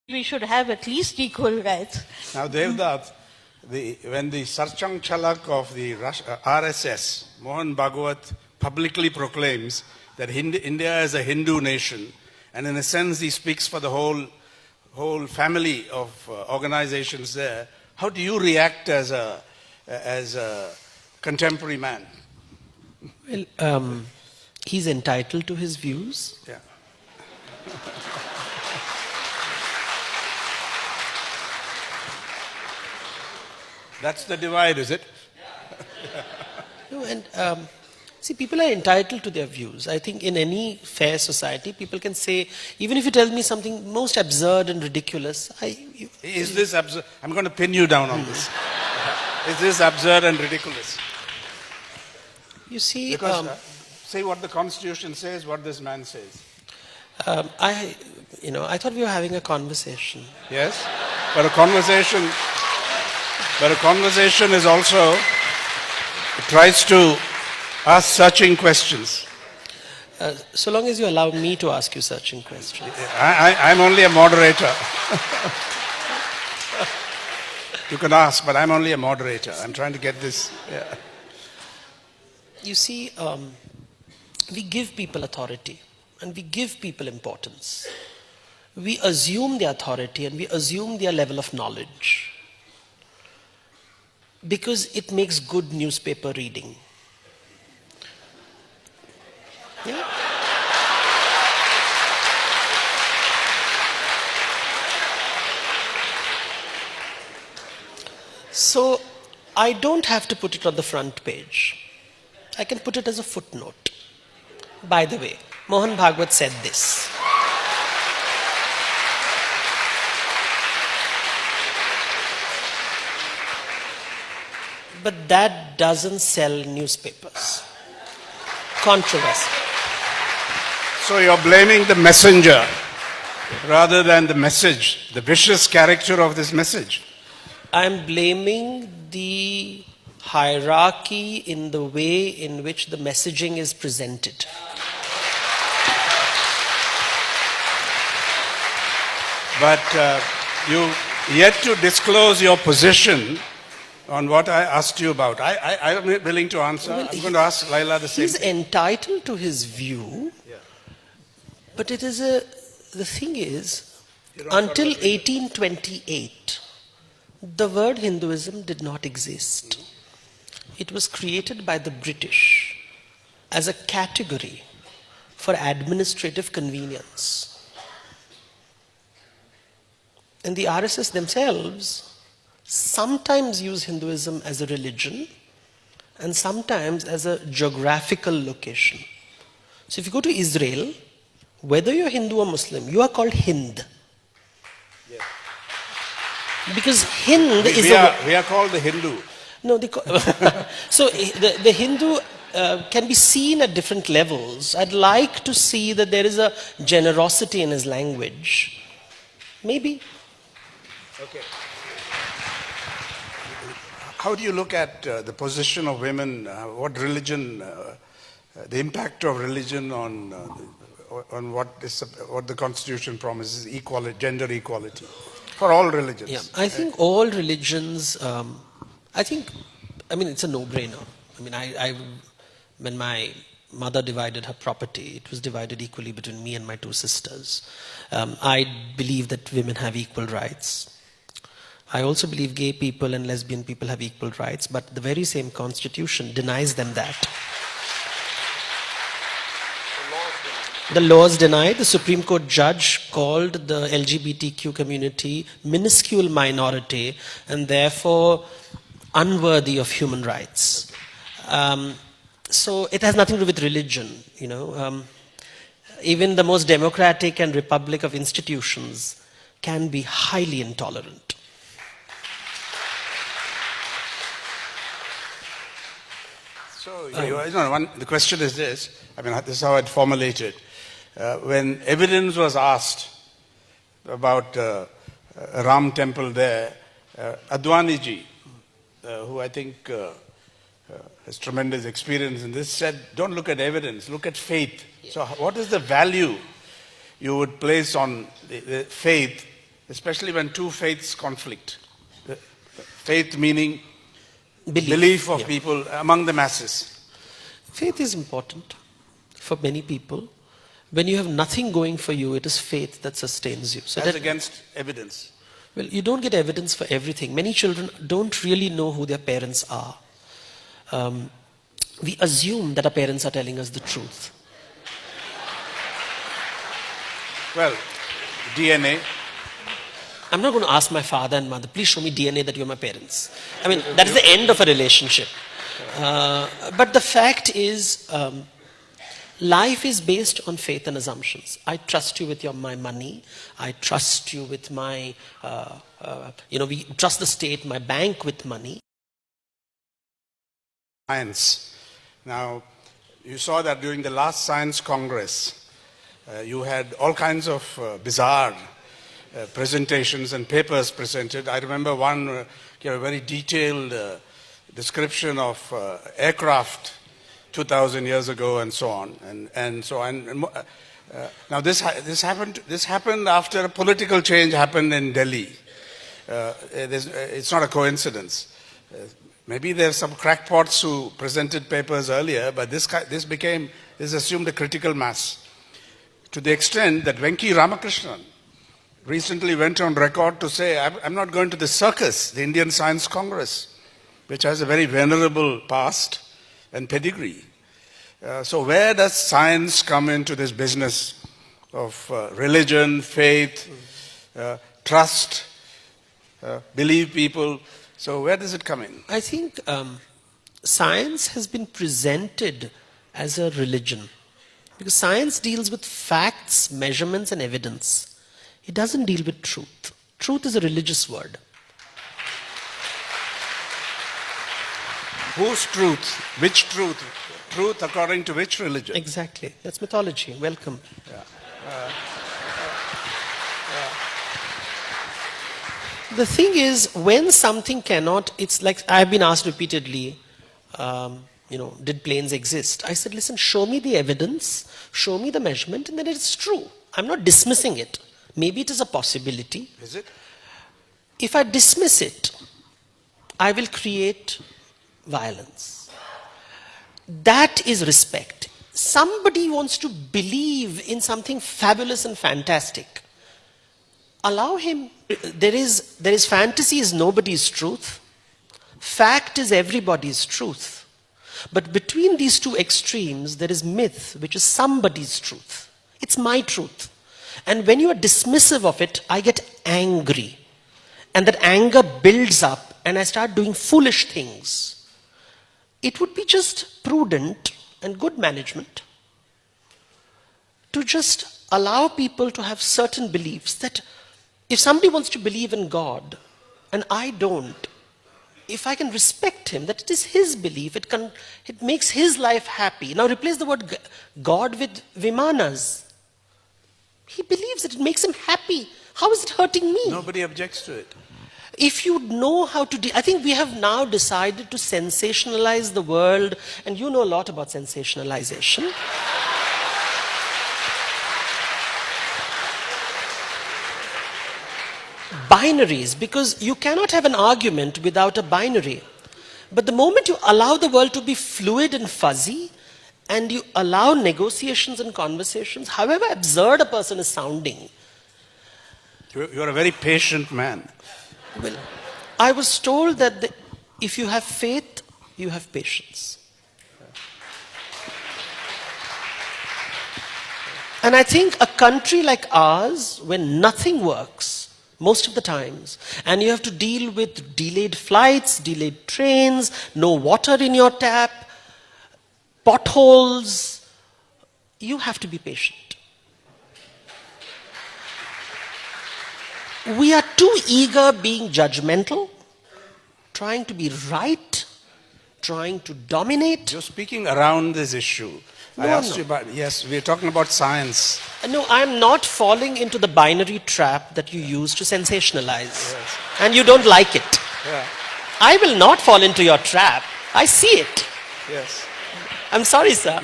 we should have at least equal rights. Now, Devdutt, when the Sarchang Chalak of the RSS, Mohan Bhagwat, publicly proclaims that India is a Hindu nation, and in a sense he speaks for the whole family of organizations there, how do you react as a contemporary man? Well, he's entitled to his views. Yeah. That's the divide, is it? No, and see, people are entitled to their views. I think in any fair society, people can say, even if you tell me something most absurd and ridiculous, is this absurd? I'm going to pin you down on this. Is this absurd and ridiculous? You see, because say what the Constitution says, what this man says. I thought we were having a conversation. Yes, but a conversation is also, it tries to ask searching questions. So long as you allow me to ask you searching questions. I'm only a moderator. You can ask, but I'm only a moderator. I'm trying to get this. Yeah. You see, we give people authority and we give people importance. We assume their authority and we assume their level of knowledge, because it makes good newspaper reading. Yeah? So I don't have to put it on the front page. I can put it as a footnote. By the way, Mohan Bhagwat said this. But that doesn't sell newspapers. Controversy. So you're blaming the messenger rather than the message, the vicious character of this message. I'm blaming the hierarchy in the way in which the messaging is presented. But you yet to disclose your position on what I asked you about. I'm willing to answer. Well, I'm going to ask Laila the same He's thing. entitled to his view, but it is the thing is, until 1828, the word Hinduism did not exist. It was created by the British as a category for administrative convenience. And the RSS themselves sometimes use Hinduism as a religion and sometimes as a geographical location. So if you go to Israel, whether you're Hindu or Muslim, you are called Hind. Yes. Because Hind we are called the Hindu. No, so the Hindu can be seen at different levels. I'd like to see that there is a generosity in his language. Maybe. Okay. How do you look at the position of women? What religion, the impact of religion on what the Constitution promises, equality, gender equality for all religions? Yeah, I think all religions. It's a no-brainer. When my mother divided her property, it was divided equally between me and my two sisters. I believe that women have equal rights. I also believe gay people and lesbian people have equal rights, but the very same constitution denies them that. The laws deny. The Supreme Court judge called the LGBTQ community minuscule minority and therefore unworthy of human rights. So it has nothing to do with religion, Even the most democratic and republic of institutions can be highly intolerant. So, the question is this, this is how I'd formulate it. When evidence was asked about Ram temple there, Advaniji, who I think has tremendous experience in this, said, don't look at evidence, look at faith. Yeah. So what is the value you would place on the faith especially when two faiths conflict. Faith meaning Belief of yeah. people among the masses. Faith is important for many people. When you have nothing going for you, it is faith that sustains you. So As that, against evidence. well, you don't get evidence for everything. Many children don't really know who their parents are. We assume that our parents are telling us the truth. Well, DNA. I'm not going to ask my father and mother, please show me DNA that you're my parents. I mean, that is the end of a relationship. But the fact is, life is based on faith and assumptions. I trust you with my money. I trust you with my, we trust the state, my bank with money. Science. Now, you saw that during the last Science Congress, you had all kinds of bizarre presentations and papers presented. I remember one gave a very detailed description of aircraft 2,000 years ago and so on. Now this happened after a political change happened in Delhi. It's not a coincidence. Maybe there's some crackpots who presented papers earlier, but this assumed a critical mass. To the extent that Venki Ramakrishnan recently went on record to say, I'm not going to the circus, the Indian Science Congress, which has a very venerable past and pedigree. So where does science come into this business of religion, faith, trust, believe people? So where does it come in? I think science has been presented as a religion. Because science deals with facts, measurements, and evidence. It doesn't deal with truth. Truth is a religious word. Whose truth? Which truth? Truth according to which religion? Exactly. That's mythology. Welcome. Yeah. The thing is, when something cannot, it's like I've been asked repeatedly, did planes exist? I said, listen, show me the evidence, show me the measurement, and then it's true. I'm not dismissing it. Maybe it is a possibility. Is it? If I dismiss it, I will create violence. That is respect. Somebody wants to believe in something fabulous and fantastic. Allow him. There is fantasy is nobody's truth. Fact is everybody's truth. But between these two extremes, there is myth, which is somebody's truth. It's my truth. And when you are dismissive of it, I get angry. And that anger builds up, and I start doing foolish things. It would be just prudent and good management to just allow people to have certain beliefs that if somebody wants to believe in God, and I don't, if I can respect him, that it is his belief, it makes his life happy. Now replace the word God with Vimanas. He believes that it makes him happy. How is it hurting me? Nobody objects to it. If you know how to, I think we have now decided to sensationalize the world, and you know a lot about sensationalization. Binaries, because you cannot have an argument without a binary. But the moment you allow the world to be fluid and fuzzy, and you allow negotiations and conversations, however absurd a person is sounding. You're a very patient man. Well, I was told that if you have faith, you have patience. And I think a country like ours, when nothing works, most of the times, and you have to deal with delayed flights, delayed trains, no water in your tap, potholes, you have to be patient. We are too eager being judgmental, trying to be right, trying to dominate. You're speaking around this issue. I asked you about, yes, we're talking about science. No, I'm not falling into the binary trap that you use to sensationalize. Yes. And you don't like it. Yeah. I will not fall into your trap. I see it. Yes. I'm sorry, sir.